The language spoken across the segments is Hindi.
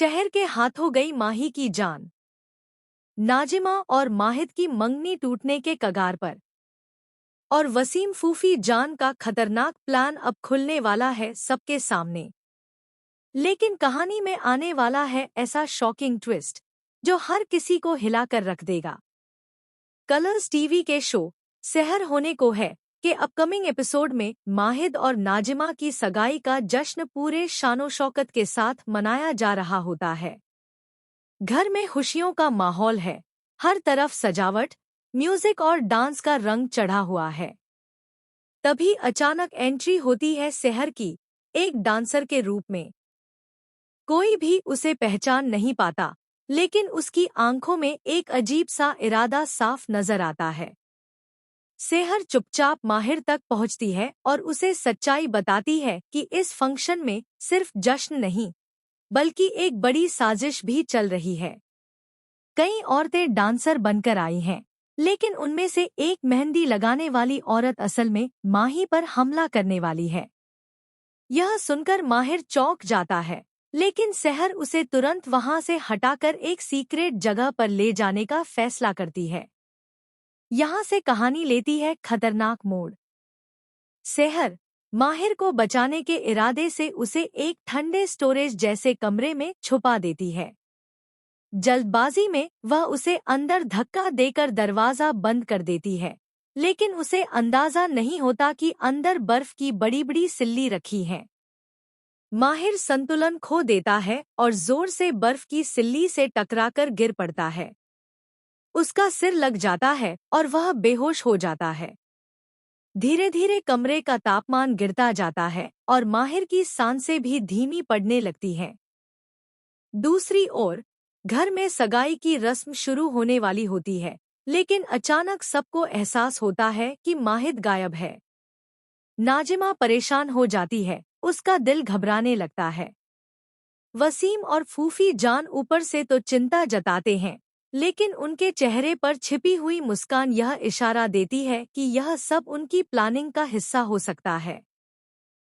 शहर के हाथों गई माही की जान। नाजिमा और माहिद की मंगनी टूटने के कगार पर। और वसीम फूफी जान का खतरनाक प्लान अब खुलने वाला है सबके सामने। लेकिन कहानी में आने वाला है ऐसा शॉकिंग ट्विस्ट जो हर किसी को हिलाकर रख देगा। कलर्स टीवी के शो सहर होने को है कि अपकमिंग एपिसोड में माहिद और नाजिमा की सगाई का जश्न पूरे शानो शौकत के साथ मनाया जा रहा होता है। घर में खुशियों का माहौल है, हर तरफ सजावट, म्यूजिक और डांस का रंग चढ़ा हुआ है। तभी अचानक एंट्री होती है सहर की, एक डांसर के रूप में। कोई भी उसे पहचान नहीं पाता, लेकिन उसकी आंखों में एक अजीब सा इरादा साफ नजर आता है। सेहर चुपचाप माहिर तक पहुंचती है और उसे सच्चाई बताती है कि इस फंक्शन में सिर्फ जश्न नहीं, बल्कि एक बड़ी साजिश भी चल रही है। कई औरतें डांसर बनकर आई हैं, लेकिन उनमें से एक मेहंदी लगाने वाली औरत असल में माही पर हमला करने वाली है। यह सुनकर माहिर चौंक जाता है, लेकिन सहर उसे तुरंत वहां से हटाकर एक सीक्रेट जगह पर ले जाने का फैसला करती है। यहाँ से कहानी लेती है खतरनाक मोड़। सहर माहिर को बचाने के इरादे से उसे एक ठंडे स्टोरेज जैसे कमरे में छुपा देती है। जल्दबाजी में वह उसे अंदर धक्का देकर दरवाजा बंद कर देती है, लेकिन उसे अंदाजा नहीं होता कि अंदर बर्फ की बड़ी बड़ी सिल्ली रखी हैं। माहिर संतुलन खो देता है और जोर से बर्फ की सिल्ली से टकराकर गिर पड़ता है। उसका सिर लग जाता है और वह बेहोश हो जाता है। धीरे धीरे कमरे का तापमान गिरता जाता है और माहिर की सांसें भी धीमी पड़ने लगती हैं। दूसरी ओर घर में सगाई की रस्म शुरू होने वाली होती है, लेकिन अचानक सबको एहसास होता है कि माहिद गायब है। नाजिमा परेशान हो जाती है, उसका दिल घबराने लगता है। वसीम और फूफी जान ऊपर से तो चिंता जताते हैं, लेकिन उनके चेहरे पर छिपी हुई मुस्कान यह इशारा देती है कि यह सब उनकी प्लानिंग का हिस्सा हो सकता है।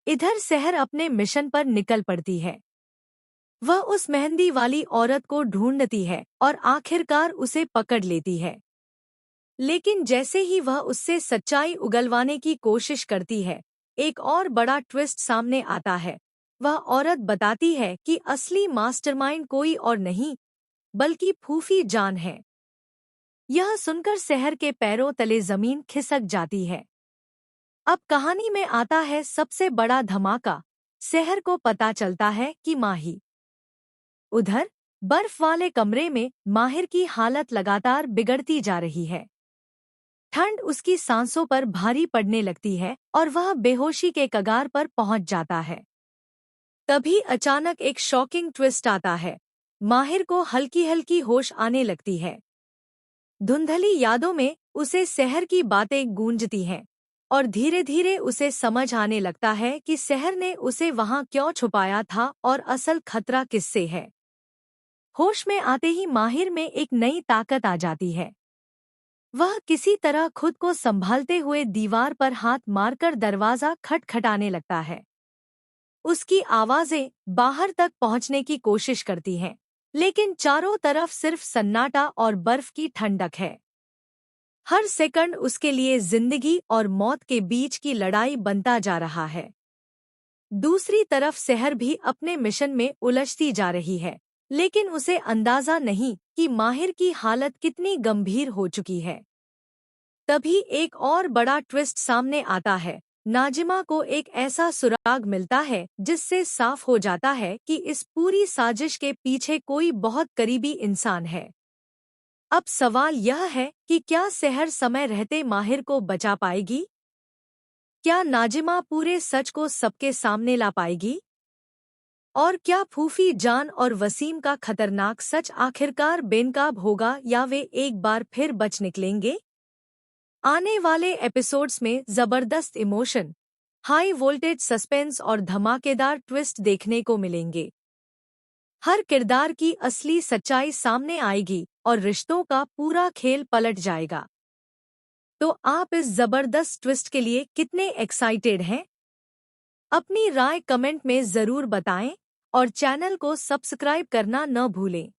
इधर सहर अपने मिशन पर निकल पड़ती है। वह उस मेहंदी वाली औरत को ढूंढती है और आखिरकार उसे पकड़ लेती है। लेकिन जैसे ही वह उससे सच्चाई उगलवाने की कोशिश करती है, एक और बड़ा ट्विस्ट सामने आता है। वह औरत बताती है कि असली मास्टरमाइंड कोई और नहीं, बल्कि फूफी जान है। यह सुनकर सहर के पैरों तले जमीन खिसक जाती है। अब कहानी में आता है सबसे बड़ा धमाका। सहर को पता चलता है कि माही उधर बर्फ वाले कमरे में माहिर की हालत लगातार बिगड़ती जा रही है। ठंड उसकी सांसों पर भारी पड़ने लगती है और वह बेहोशी के कगार पर पहुंच जाता है। तभी अचानक एक शॉकिंग ट्विस्ट आता है। माहिर को हल्की हल्की होश आने लगती है। धुंधली यादों में उसे सहर की बातें गूंजती हैं और धीरे धीरे उसे समझ आने लगता है कि सहर ने उसे वहां क्यों छुपाया था और असल खतरा किससे है। होश में आते ही माहिर में एक नई ताकत आ जाती है। वह किसी तरह खुद को संभालते हुए दीवार पर हाथ मारकर दरवाजा खटखटाने लगता है। उसकी आवाजें बाहर तक पहुंचने की कोशिश करती हैं, लेकिन चारों तरफ सिर्फ सन्नाटा और बर्फ की ठंडक है। हर सेकंड उसके लिए जिंदगी और मौत के बीच की लड़ाई बनता जा रहा है। दूसरी तरफ सहर भी अपने मिशन में उलझती जा रही है, लेकिन उसे अंदाजा नहीं कि माहिर की हालत कितनी गंभीर हो चुकी है। तभी एक और बड़ा ट्विस्ट सामने आता है। नाजिमा को एक ऐसा सुराग मिलता है जिससे साफ हो जाता है कि इस पूरी साजिश के पीछे कोई बहुत करीबी इंसान है। अब सवाल यह है कि क्या सहर समय रहते माहिर को बचा पाएगी? क्या नाजिमा पूरे सच को सबके सामने ला पाएगी? और क्या फूफी जान और वसीम का खतरनाक सच आखिरकार बेनकाब होगा या वे एक बार फिर बच निकलेंगे? आने वाले एपिसोड्स में जबरदस्त इमोशन, हाई वोल्टेज सस्पेंस और धमाकेदार ट्विस्ट देखने को मिलेंगे। हर किरदार की असली सच्चाई सामने आएगी और रिश्तों का पूरा खेल पलट जाएगा। तो आप इस जबरदस्त ट्विस्ट के लिए कितने एक्साइटेड हैं? अपनी राय कमेंट में जरूर बताएं और चैनल को सब्सक्राइब करना न भूलें।